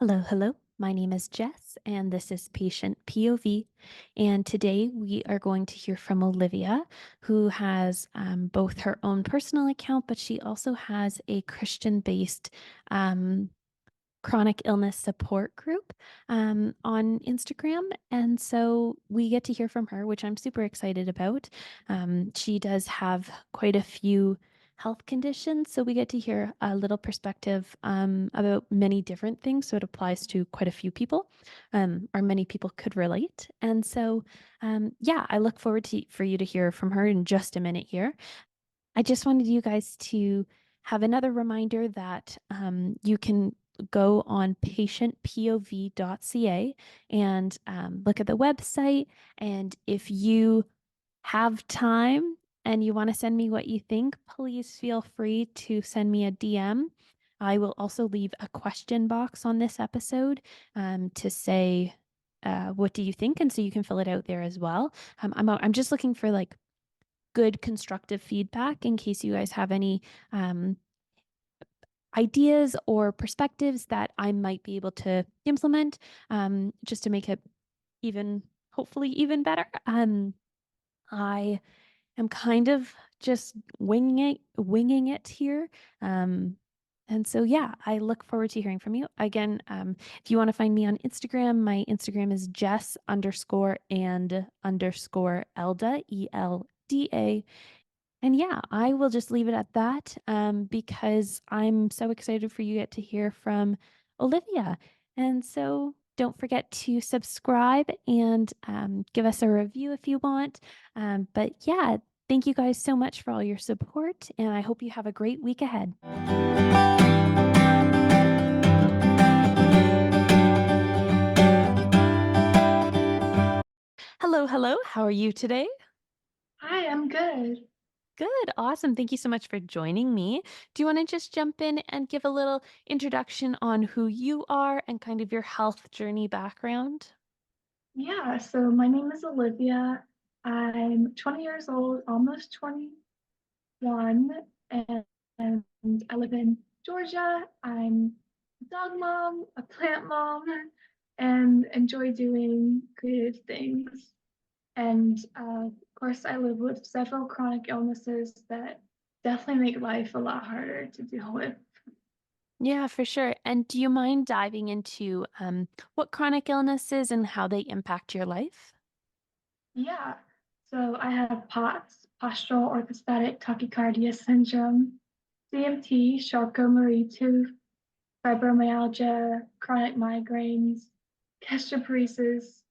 Hello, hello. My name is Jess, and this is Patient POV. And today we are going to hear from Olivia, who has both her own personal account, but she also has a Christian-based chronic illness support group on Instagram. And so we get to hear from her, which I'm super excited about. She does have quite a few health conditions, so we get to hear a little perspective about many different things. So it applies to quite a few people, or many people could relate. And so, yeah, I look forward for you to hear from her in just a minute here. I just wanted you guys to have another reminder that you can go on patientpov.ca and look at the website. And if you have time and you want to send me what you think, please feel free to send me a DM. I will also leave a question box on this episode to say, what do you think? And so you can fill it out there as well. I'm just looking for like good constructive feedback in case you guys have any ideas or perspectives that I might be able to implement just to make it even, hopefully, even better. I am kind of just winging it here. And so, yeah, I look forward to hearing from you. Again, if you want to find me on Instagram, my Instagram is Jess_and_Elda, ELDA. And yeah, I will just leave it at that because I'm so excited for you to get to hear from Olivia. And so don't forget to subscribe and give us a review if you want. But yeah, thank you guys so much for all your support, and I hope you have a great week ahead. Hello, hello. How are you today? Hi, I'm good. Good. Awesome. Thank you so much for joining me. Do you want to just jump in and give a little introduction on who you are and kind of your health journey background? Yeah, so my name is Olivia. I'm 20 years old, almost 21, and I live in Georgia. I'm a dog mom, a plant mom, and enjoy doing creative things. And of course, I live with several chronic illnesses that definitely make life a lot harder to deal with. Yeah, for sure. And do you mind diving into what chronic illnesses and how they impact your life? Yeah. So I have POTS, postural orthostatic tachycardia syndrome, CMT, Charcot-Marie-Tooth, fibromyalgia, chronic migraines, gastroparesis,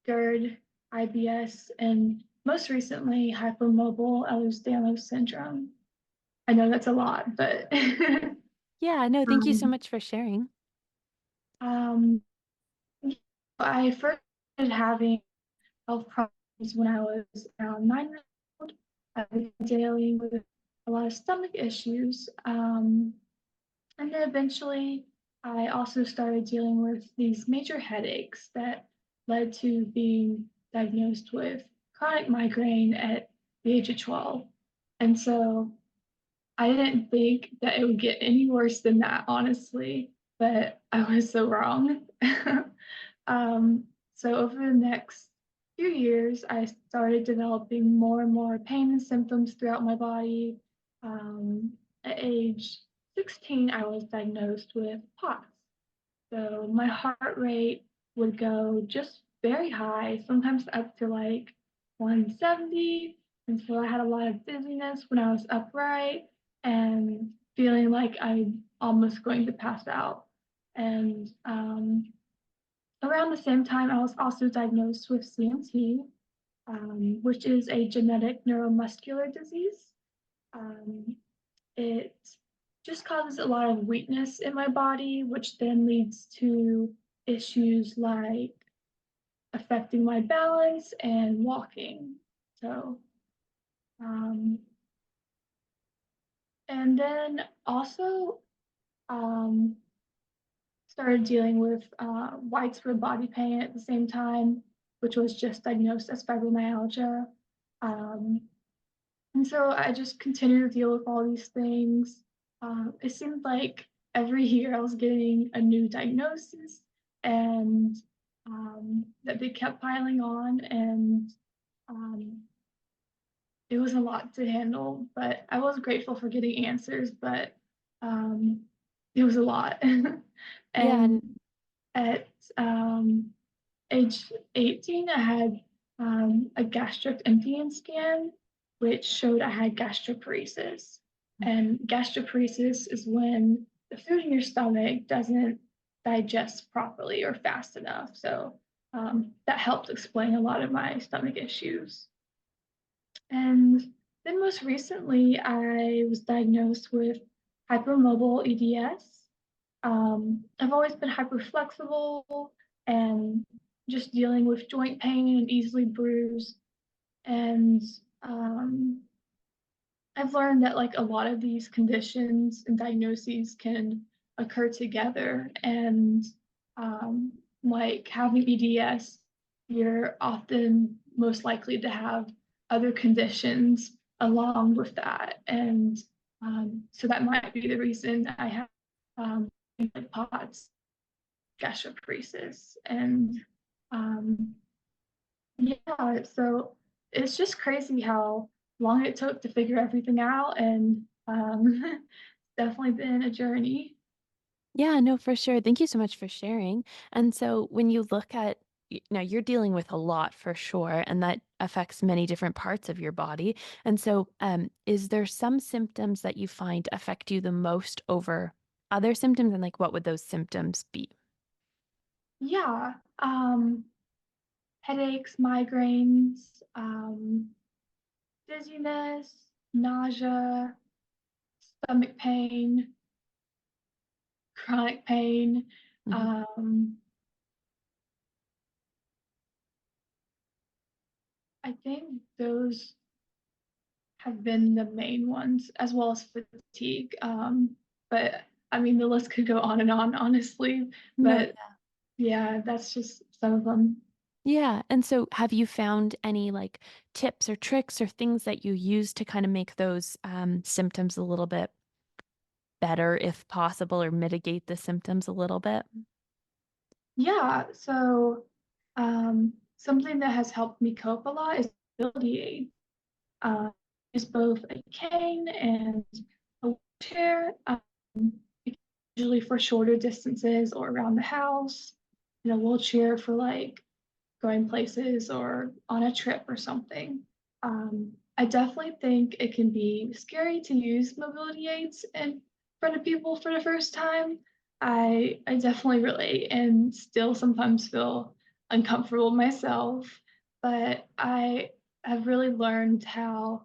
GERD, IBS, and most recently, hypermobile Ehlers-Danlos syndrome. I know that's a lot, but Yeah, no, thank you so um, much for sharing. um, I first started having health problems when I was around 9 years old. I've been dealing with a lot of stomach issues. And then eventually, I also started dealing with these major headaches that led to being diagnosed with chronic migraine at the age of 12. And so I didn't think that it would get any worse than that, honestly, but I was so wrong. So over the next few years, I started developing more and more pain and symptoms throughout my body. At age 16, I was diagnosed with POTS. So my heart rate would go just very high, sometimes up to like 170. And so I had a lot of dizziness when I was upright and feeling like I'm almost going to pass out. And around the same time, I was also diagnosed with CMT, which is a genetic neuromuscular disease. Um, it just causes a lot of weakness in my body, which then leads to issues like affecting my balance and walking. So, um, and then also um, started dealing with widespread body pain at the same time, which was just diagnosed as fibromyalgia. Um, And so I just continued to deal with all these things. It seemed like every year I was getting a new diagnosis, and that they kept piling on, and um, it was a lot to handle. But I was grateful for getting answers, but um, it was a lot. Yeah, And at age 18, I had a gastric emptying scan, which showed I had gastroparesis. And gastroparesis is when the food in your stomach doesn't digest properly or fast enough. So that helped explain a lot of my stomach issues. And then most recently, I was diagnosed with hypermobile EDS. I've always been hyperflexible and just dealing with joint pain and easily bruised. And um, I've learned that like a lot of these conditions and diagnoses can occur together. And um, like having EDS, you're often most likely to have other conditions along with that. And so that might be the reason I have like POTS, gastroparesis, and um, yeah, so it's just crazy how long it took to figure everything out, and it's definitely been a journey. yeah, no, for sure. Thank you so much for sharing. And so when you look at, now you're dealing with a lot for sure, and that affects many different parts of your body. And so, is there some symptoms that you find affect you the most over other symptoms? And like, what would those symptoms be? Yeah, headaches, migraines, dizziness, nausea, stomach pain, chronic pain. Hmm. Um, I think those have been the main ones, as well as fatigue. But I mean, the list could go on and on, honestly. No, But yeah, that's just some of them. yeah. And so have you found any like tips or tricks or things that you use to kind of make those symptoms a little bit better if possible or mitigate the symptoms a little bit? Yeah, so something that has helped me cope a lot is mobility aid. Uh, is both a cane and a wheelchair, usually for shorter distances or around the house, and a wheelchair for like going places or on a trip or something. I definitely think it can be scary to use mobility aids in front of people for the first time. I definitely relate and still sometimes feel uncomfortable myself, but I have really learned how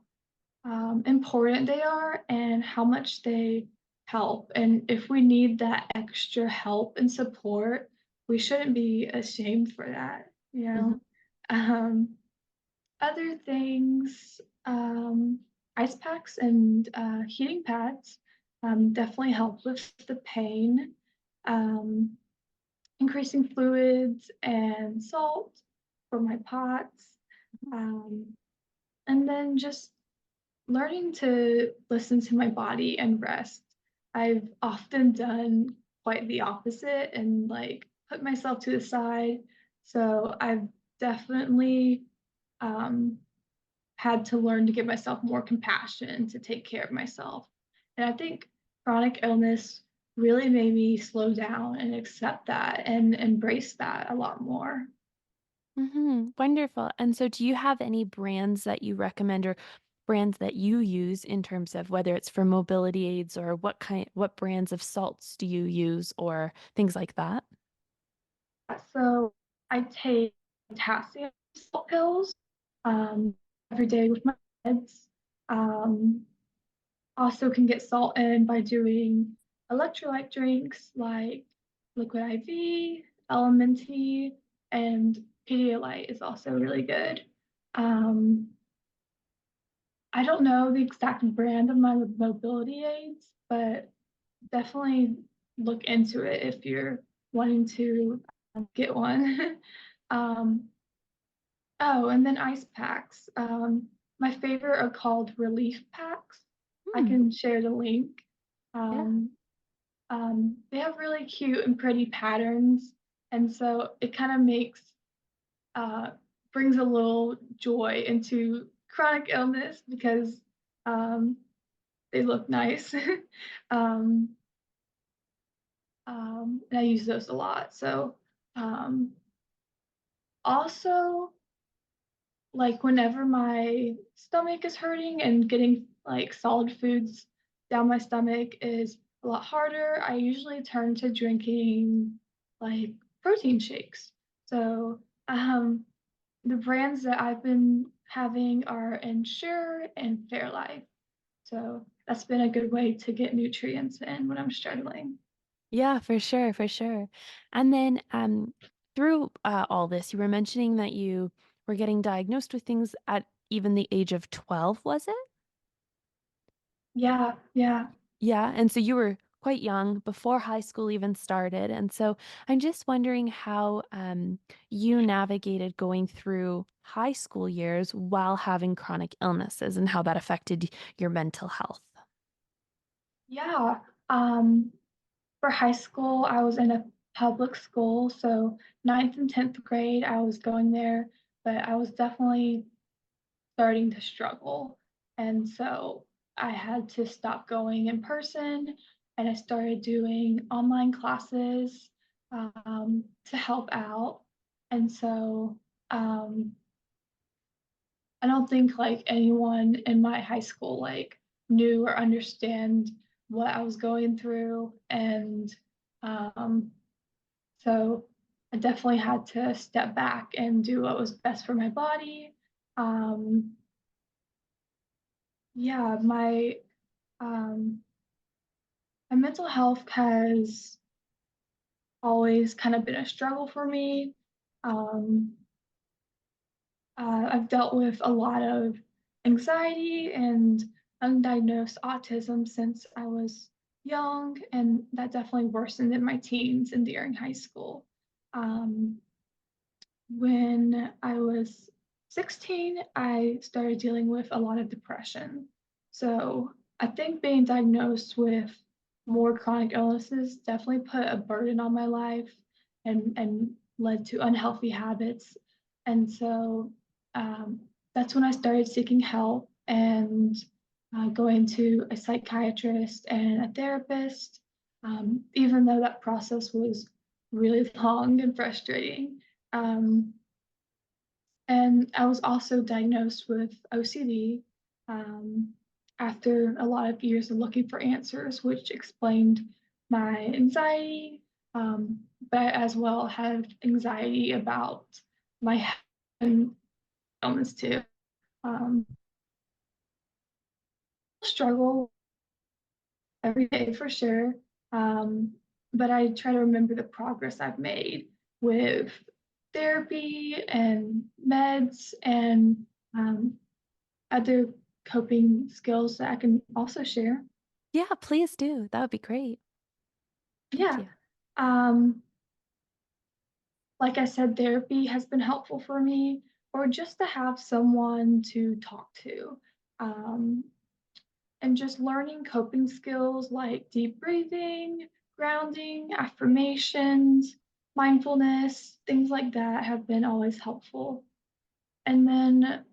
important they are and how much they help. And if we need that extra help and support, we shouldn't be ashamed for that, you Hmm. know? Um, Other things, ice packs and heating pads definitely help with the pain. Um, Increasing fluids and salt for my pots. Um, and then just learning to listen to my body and rest. I've often done quite the opposite and like put myself to the side. So I've definitely um, had to learn to give myself more compassion to take care of myself. And I think chronic illness really made me slow down and accept that and embrace that a lot more. Wonderful. And so, do you have any brands that you recommend or brands that you use in terms of whether it's for mobility aids or what brands of salts do you use or things like that? So I take potassium salt pills um, every day with my meds. Um, Also can get salt in by doing electrolyte drinks like liquid IV, LMNT, and pedialyte is also really good. Um, I don't know the exact brand of my mobility aids, but definitely look into it if you're wanting to get one. um, oh, and then ice packs. My favorite are called relief packs. I Hmm. can share the link. Yeah. Um, they have really cute and pretty patterns, And so it kind of uh, brings a little joy into chronic illness because um, they look nice. um, and I use those a lot. So um, also, like whenever my stomach is hurting and getting like solid foods down my stomach is a lot harder, I usually turn to drinking like protein shakes. So the brands that I've been having are Ensure and Fairlife. So that's been a good way to get nutrients in when I'm struggling. Yeah, for sure, for sure. And then through all this, you were mentioning that you were getting diagnosed with things at even the age of 12, was it? Yeah, yeah. Yeah, and so you were quite young before high school even started. And so I'm just wondering how you navigated going through high school years while having chronic illnesses and how that affected your mental health. Yeah. Um, for high school, I was in a public school, so ninth and 10th grade, I was going there, but I was definitely starting to struggle. And so I had to stop going in person and I started doing online classes to help out. And so um, I don't think like anyone in my high school like knew or understand what I was going through. And um, so I definitely had to step back and do what was best for my body. Um, yeah, um, my mental health has always kind of been a struggle for me. Um, I've dealt with a lot of anxiety and undiagnosed autism since I was young, and that definitely worsened in my teens and during high school. Um, when I was 16, I started dealing with a lot of depression. So I think being diagnosed with more chronic illnesses definitely put a burden on my life and led to unhealthy habits. And so that's when I started seeking help and going to a psychiatrist and a therapist, even though that process was really long and frustrating. Um, and I was also diagnosed with OCD after a lot of years of looking for answers, which explained my anxiety, but I as well had anxiety about my health and illness too. Um, struggle every day for sure, um, but I try to remember the progress I've made with therapy and meds and other coping skills that I can also share. Yeah, please do. That would be great. Thank Yeah. you. Um, like I said, therapy has been helpful for me, or just to have someone to talk to. Um, and just learning coping skills like deep breathing, grounding, affirmations, mindfulness, things like that have been always helpful. And then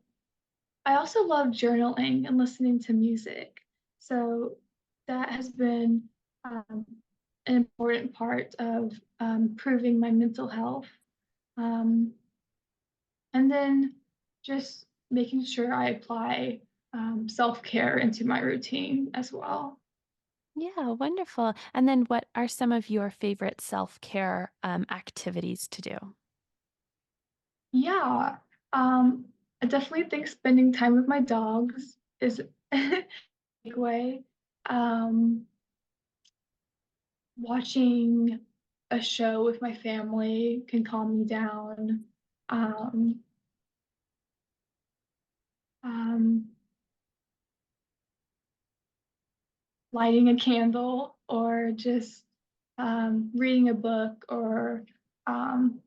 I also love journaling and listening to music. So that has been an important part of improving my mental health. Um, and then just making sure I apply self care into my routine as well. Yeah, wonderful. And then what are some of your favorite self-care activities to do? Yeah, I definitely think spending time with my dogs is a big way. Um, Watching a show with my family can calm me down. Um, um, Lighting a candle or just reading a book or um,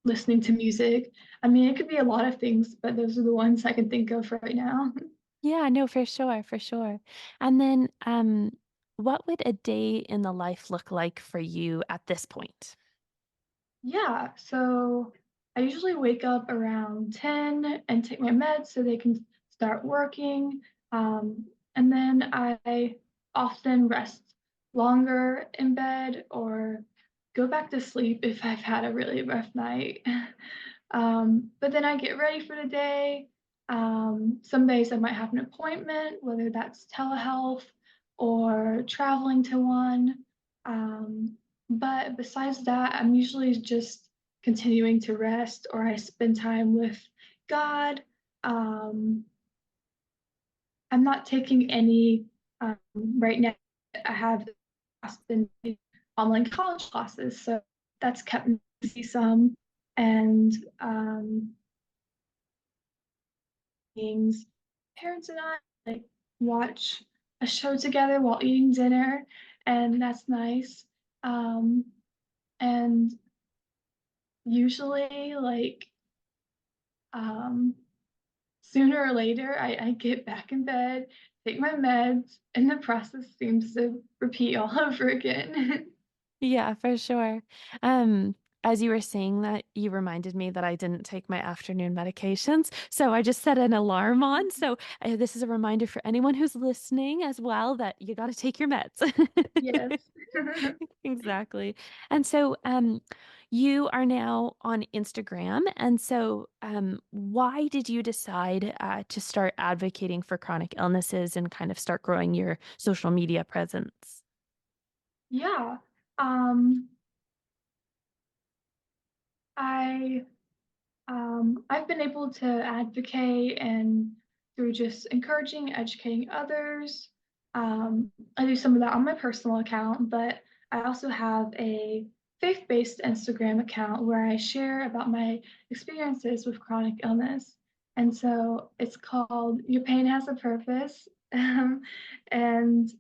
listening to music. I mean, it could be a lot of things, but those are the ones I can think of right now. Yeah, no, for sure, for sure. And then what would a day in the life look like for you at this point? Yeah, so I usually wake up around 10 and take my meds so they can start working. And then I often rest longer in bed or go back to sleep if I've had a really rough night. But then I get ready for the day. Some days I might have an appointment, whether that's telehealth or traveling to one. Um, but besides that, I'm usually just continuing to rest or I spend time with God. Um, I'm not taking any right now. I have been taking online college classes, so that's kept me busy some. And things, parents and I like watch a show together while eating dinner, and that's nice. Um, and usually, um, sooner or later, I get back in bed, take my meds, and the process seems to repeat all over again. Yeah, for sure. Um, as you were saying that, you reminded me that I didn't take my afternoon medications. So I just set an alarm on. So this is a reminder for anyone who's listening as well that you got to take your meds. Yes. Exactly. And so you are now on Instagram. And so why did you decide to start advocating for chronic illnesses and kind of start growing your social media presence? Yeah. Um, I I've been able to advocate and through just encouraging, educating others. I do some of that on my personal account, but I also have a faith-based Instagram account where I share about my experiences with chronic illness. And so it's called Your Pain Has a Purpose. And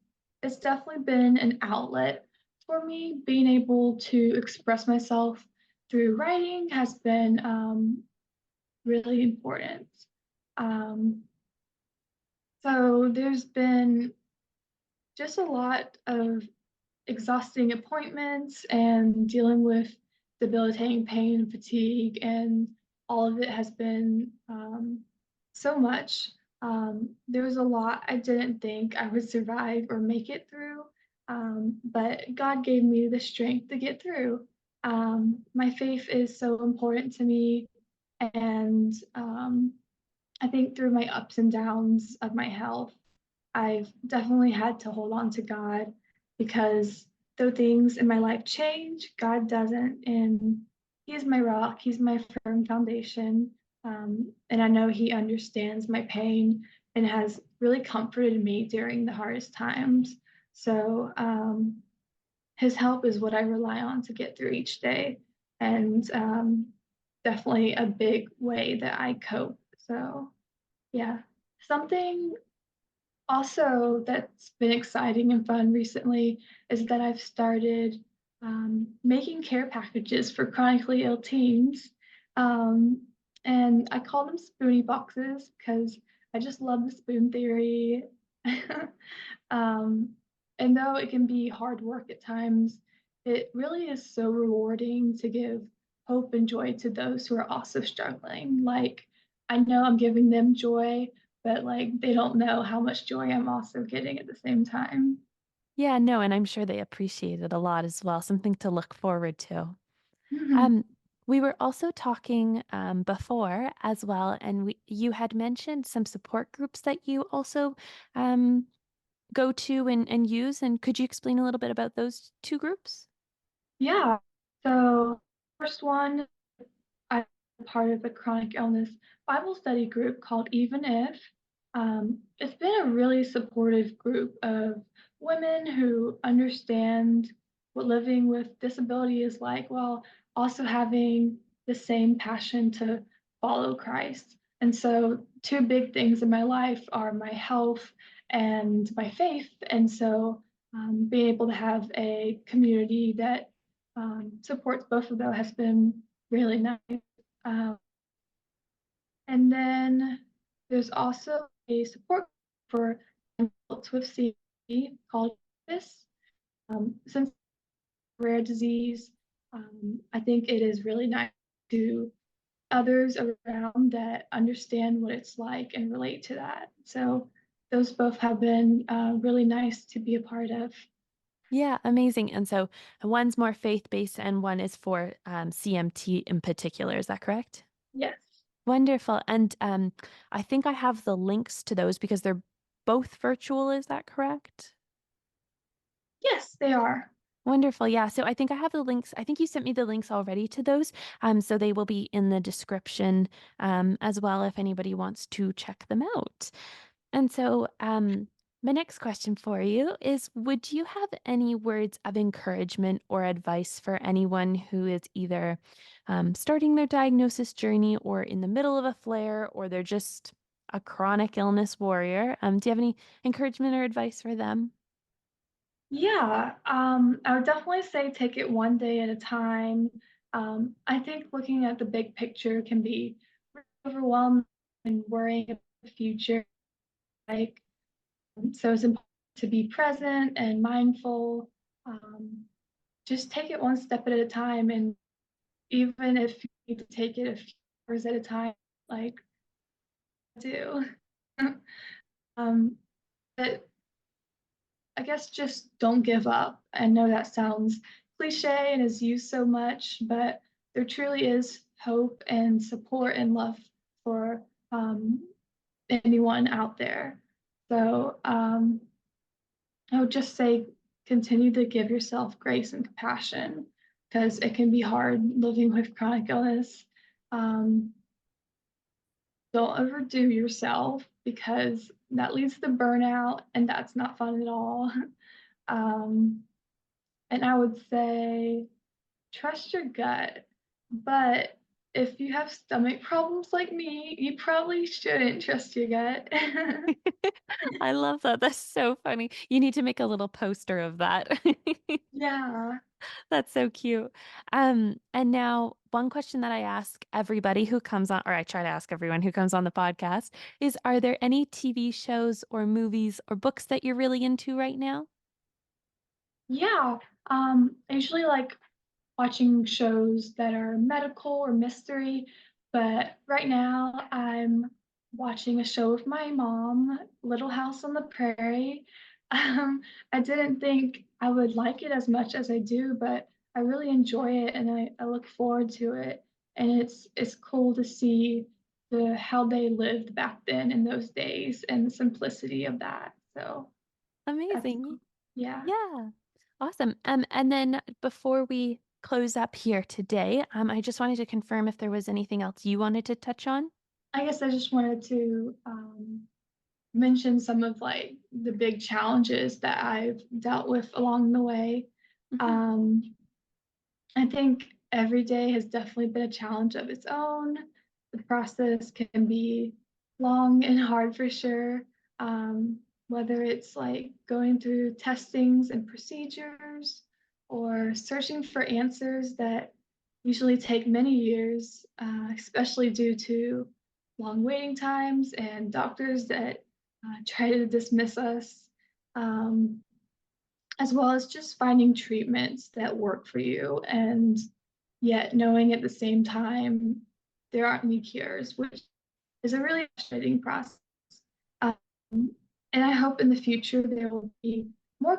it's definitely been an outlet for me. Being able to express myself through writing has been really important. Um, so there's been just a lot of exhausting appointments and dealing with debilitating pain and fatigue, and all of it has been so much. There was a lot I didn't think I would survive or make it through, but God gave me the strength to get through. My faith is so important to me, and I think through my ups and downs of my health, I've definitely had to hold on to God because though things in my life change, God doesn't. And He is my rock, He's my firm foundation. And I know He understands my pain and has really comforted me during the hardest times. So His help is what I rely on to get through each day. And definitely a big way that I cope. So, yeah. Something also that's been exciting and fun recently is that I've started making care packages for chronically ill teens. Um, and I call them spoonie boxes because I just love the spoon theory. um, and though it can be hard work at times, it really is so rewarding to give hope and joy to those who are also struggling. Like, I know I'm giving them joy, but like they don't know how much joy I'm also getting at the same time. Yeah, no, and I'm sure they appreciate it a lot as well, something to look forward to. Mhm. Um, we were also talking before as well, and you had mentioned some support groups that you also um, go to and use. And could you explain a little bit about those two groups? Yeah. So first one, I'm part of a chronic illness Bible study group called Even If. It's been a really supportive group of women who understand what living with disability is like while also having the same passion to follow Christ. And so, two big things in my life are my health and my faith. And so, being able to have a community that supports both of those has been really nice. Um, and then there's also a support for adults with CP called this. Since rare disease, I think it is really nice to others around that understand what it's like and relate to that. So those both have been really nice to be a part of. Yeah, amazing. And so one's more faith-based and one is for CMT in particular. Is that correct? Yes. Wonderful. And I think I have the links to those because they're both virtual. Is that correct? Yes, they are. Wonderful. Yeah. So I think I have the links. I think you sent me the links already to those. So they will be in the description as well if anybody wants to check them out. And so my next question for you is, would you have any words of encouragement or advice for anyone who is either starting their diagnosis journey or in the middle of a flare, or they're just a chronic illness warrior? Do you have any encouragement or advice for them? Yeah, I would definitely say take it one day at a time. I think looking at the big picture can be overwhelming and worrying about the future. Like, so it's important to be present and mindful. Um, just take it one step at a time, and even if you need to take it a few hours at a time, like do. um, but I guess just don't give up. I know that sounds cliche and is used so much, but there truly is hope and support and love for anyone out there. So I would just say continue to give yourself grace and compassion because it can be hard living with chronic illness. Um, don't overdo yourself because that leads to burnout and that's not fun at all. Um, and I would say trust your gut. But if you have stomach problems like me, you probably shouldn't trust your gut. I love that. That's so funny. You need to make a little poster of that. Yeah. That's so cute. And now one question that I ask everybody who comes on, or I try to ask everyone who comes on the podcast, is are there any TV shows or movies or books that you're really into right now? Yeah. I usually like watching shows that are medical or mystery, but right now I'm watching a show with my mom, Little House on the Prairie. Um, I didn't think I would like it as much as I do, but I really enjoy it and I look forward to it. And it's cool to see how they lived back then in those days and the simplicity of that. So that's Amazing. cool. Yeah. Yeah. Awesome. And then before we close up here today, I just wanted to confirm if there was anything else you wanted to touch on. I guess I just wanted to mention some of like the big challenges that I've dealt with along the way. Mhm. Um, I think every day has definitely been a challenge of its own. The process can be long and hard for sure. Whether it's like going through testings and procedures or searching for answers that usually take many years, especially due to long waiting times and doctors that try to dismiss us. Um, as well as just finding treatments that work for you and yet knowing at the same time there aren't any cures, which is a really frustrating process. Um, and I hope in the future there will be more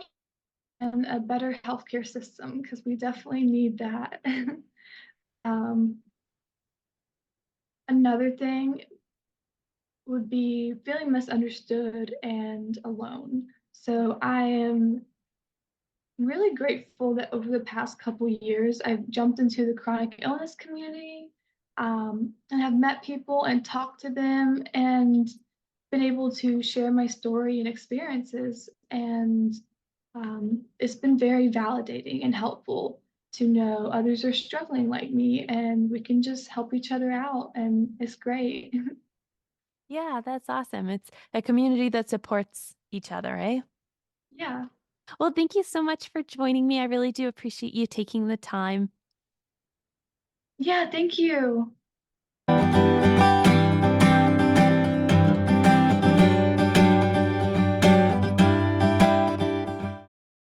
and a better healthcare system because we definitely need that. um, Another thing would be feeling misunderstood and alone. So I am really grateful that over the past couple years, I've jumped into the chronic illness community and have met people and talked to them and been able to share my story and experiences. And it's been very validating and helpful to know others are struggling like me and we can just help each other out. And it's great. Yeah, that's awesome. It's a community that supports each other, eh? Yeah. Well, thank you so much for joining me. I really do appreciate you taking the time. Yeah. Thank you.